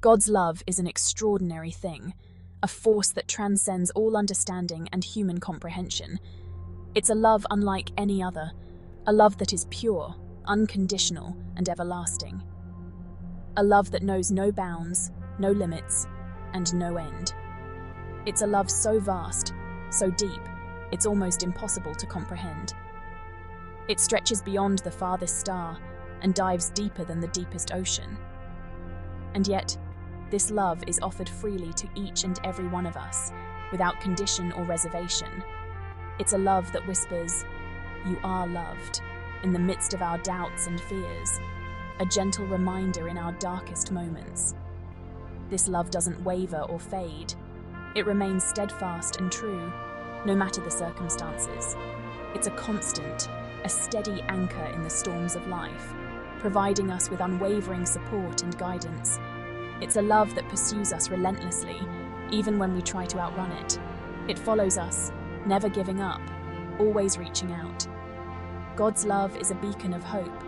God's love is an extraordinary thing, a force that transcends all understanding and human comprehension. It's a love unlike any other, a love that is pure, unconditional, and everlasting. A love that knows no bounds, no limits, and no end. It's a love so vast, so deep, it's almost impossible to comprehend. It stretches beyond the farthest star and dives deeper than the deepest ocean. And yet, this love is offered freely to each and every one of us, without condition or reservation. It's a love that whispers, "You are loved," in the midst of our doubts and fears, a gentle reminder in our darkest moments. This love doesn't waver or fade. It remains steadfast and true, no matter the circumstances. It's a constant, a steady anchor in the storms of life, providing us with unwavering support and guidance. It's a love that pursues us relentlessly, even when we try to outrun it. It follows us, never giving up, always reaching out. God's love is a beacon of hope,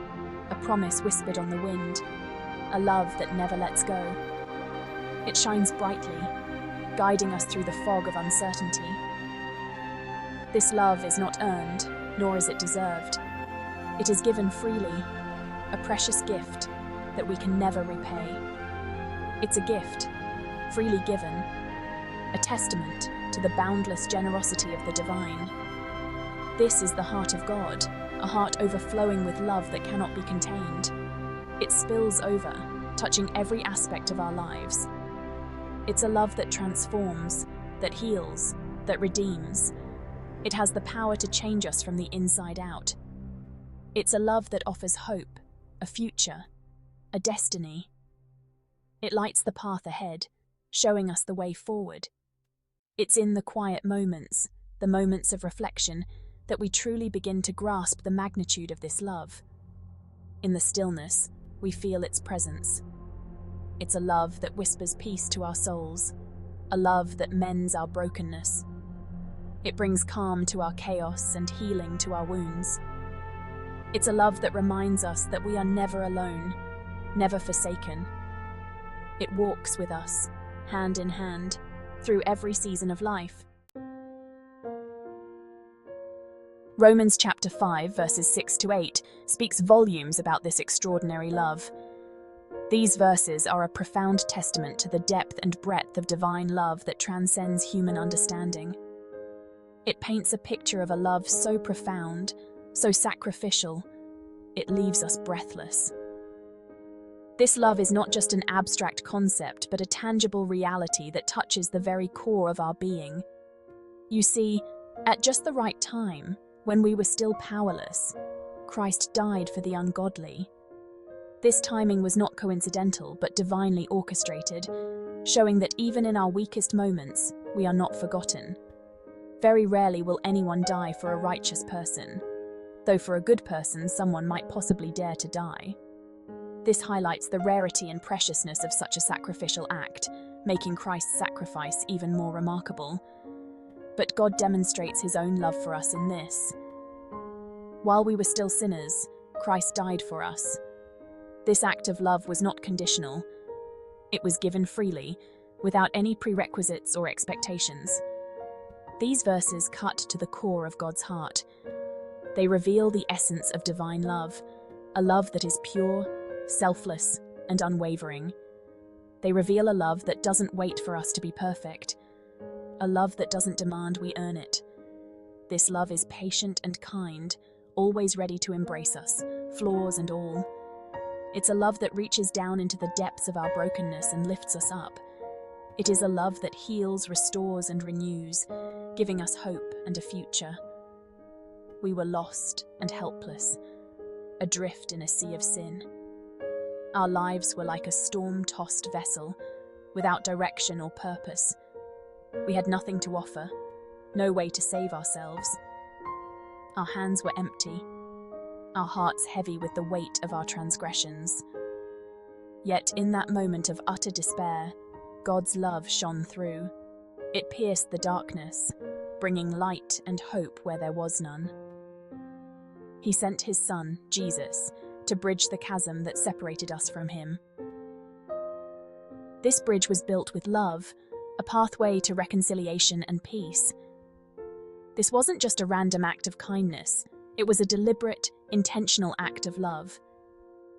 a promise whispered on the wind, a love that never lets go. It shines brightly, guiding us through the fog of uncertainty. This love is not earned, nor is it deserved. It is given freely, a precious gift that we can never repay. It's a gift, freely given, a testament to the boundless generosity of the divine. This is the heart of God, a heart overflowing with love that cannot be contained. It spills over, touching every aspect of our lives. It's a love that transforms, that heals, that redeems. It has the power to change us from the inside out. It's a love that offers hope, a future, a destiny. It lights the path ahead, showing us the way forward. It's in the quiet moments, the moments of reflection, that we truly begin to grasp the magnitude of this love. In the stillness, we feel its presence. It's a love that whispers peace to our souls, a love that mends our brokenness. It brings calm to our chaos and healing to our wounds. It's a love that reminds us that we are never alone, never forsaken. It walks with us, hand in hand, through every season of life. Romans chapter 5, verses 6 to 8, speaks volumes about this extraordinary love. These verses are a profound testament to the depth and breadth of divine love that transcends human understanding. It paints a picture of a love so profound, so sacrificial, it leaves us breathless. This love is not just an abstract concept, but a tangible reality that touches the very core of our being. You see, at just the right time, when we were still powerless, Christ died for the ungodly. This timing was not coincidental, but divinely orchestrated, showing that even in our weakest moments, we are not forgotten. Very rarely will anyone die for a righteous person, though for a good person, someone might possibly dare to die. This highlights the rarity and preciousness of such a sacrificial act, making Christ's sacrifice even more remarkable. But God demonstrates his own love for us in this. While we were still sinners, Christ died for us. This act of love was not conditional. It was given freely, without any prerequisites or expectations. These verses cut to the core of God's heart. They reveal the essence of divine love, a love that is pure, selfless, and unwavering. They reveal a love that doesn't wait for us to be perfect, a love that doesn't demand we earn it. This love is patient and kind, always ready to embrace us, flaws and all. It's a love that reaches down into the depths of our brokenness and lifts us up. It is a love that heals, restores, and renews, giving us hope and a future. We were lost and helpless, adrift in a sea of sin. Our lives were like a storm-tossed vessel, without direction or purpose. We had nothing to offer, no way to save ourselves. Our hands were empty, our hearts heavy with the weight of our transgressions. Yet in that moment of utter despair, God's love shone through. It pierced the darkness, bringing light and hope where there was none. He sent his Son, Jesus, to bridge the chasm that separated us from him. This bridge was built with love, a pathway to reconciliation and peace. This wasn't just a random act of kindness, it was a deliberate, intentional act of love.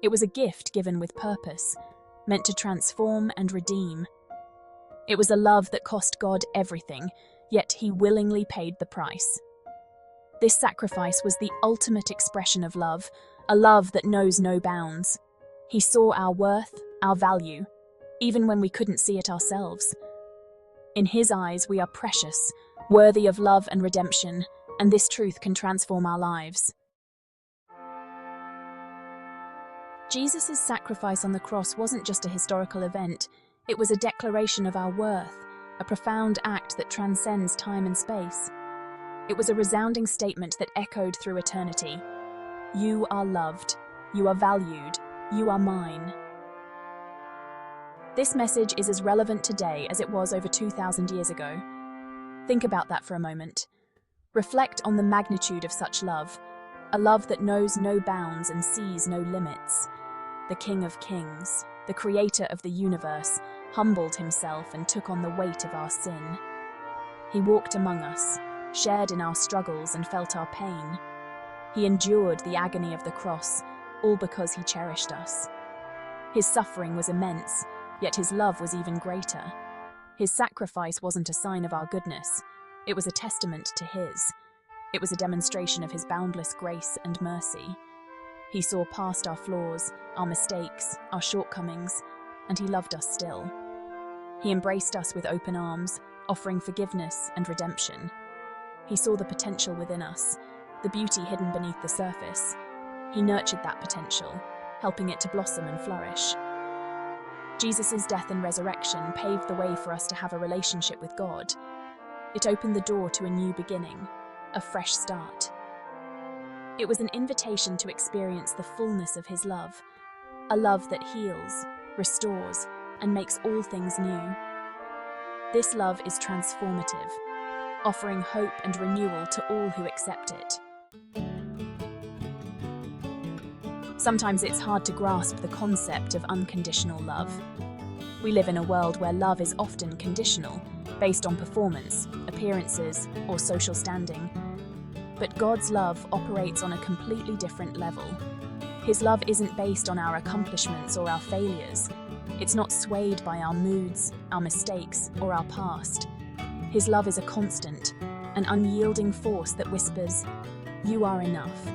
It was a gift given with purpose, meant to transform and redeem. It was a love that cost God everything, yet He willingly paid the price. This sacrifice was the ultimate expression of love, a love that knows no bounds. He saw our worth, our value, even when we couldn't see it ourselves. In His eyes, we are precious, worthy of love and redemption, and this truth can transform our lives. Jesus' sacrifice on the cross wasn't just a historical event, it was a declaration of our worth, a profound act that transcends time and space. It was a resounding statement that echoed through eternity. You are loved, you are valued, you are mine. This message is as relevant today as it was over 2,000 years ago. Think about that for a moment. Reflect on the magnitude of such love, a love that knows no bounds and sees no limits. The King of Kings, the Creator of the universe, humbled Himself and took on the weight of our sin. He walked among us, shared in our struggles and felt our pain. He endured the agony of the cross, all because He cherished us. His suffering was immense, yet His love was even greater. His sacrifice wasn't a sign of our goodness, it was a testament to His. It was a demonstration of His boundless grace and mercy. He saw past our flaws, our mistakes, our shortcomings, and He loved us still. He embraced us with open arms, offering forgiveness and redemption. He saw the potential within us, the beauty hidden beneath the surface. He nurtured that potential, helping it to blossom and flourish. Jesus' death and resurrection paved the way for us to have a relationship with God. It opened the door to a new beginning, a fresh start. It was an invitation to experience the fullness of His love, a love that heals, restores, and makes all things new. This love is transformative, offering hope and renewal to all who accept it. Sometimes it's hard to grasp the concept of unconditional love. We live in a world where love is often conditional, based on performance, appearances, or social standing. But God's love operates on a completely different level. His love isn't based on our accomplishments or our failures. It's not swayed by our moods, our mistakes, or our past. His love is a constant, an unyielding force that whispers, "You are enough,"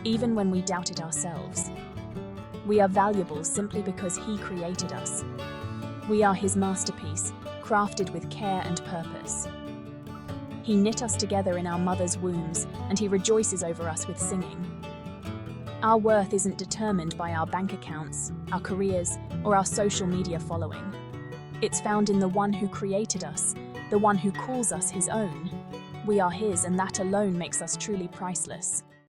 even when we doubt it ourselves. We are valuable simply because He created us. We are His masterpiece, crafted with care and purpose. He knit us together in our mother's wombs, and He rejoices over us with singing. Our worth isn't determined by our bank accounts, our careers, or our social media following. It's found in the One who created us, the One who calls us His own. We are His, and that alone makes us truly priceless.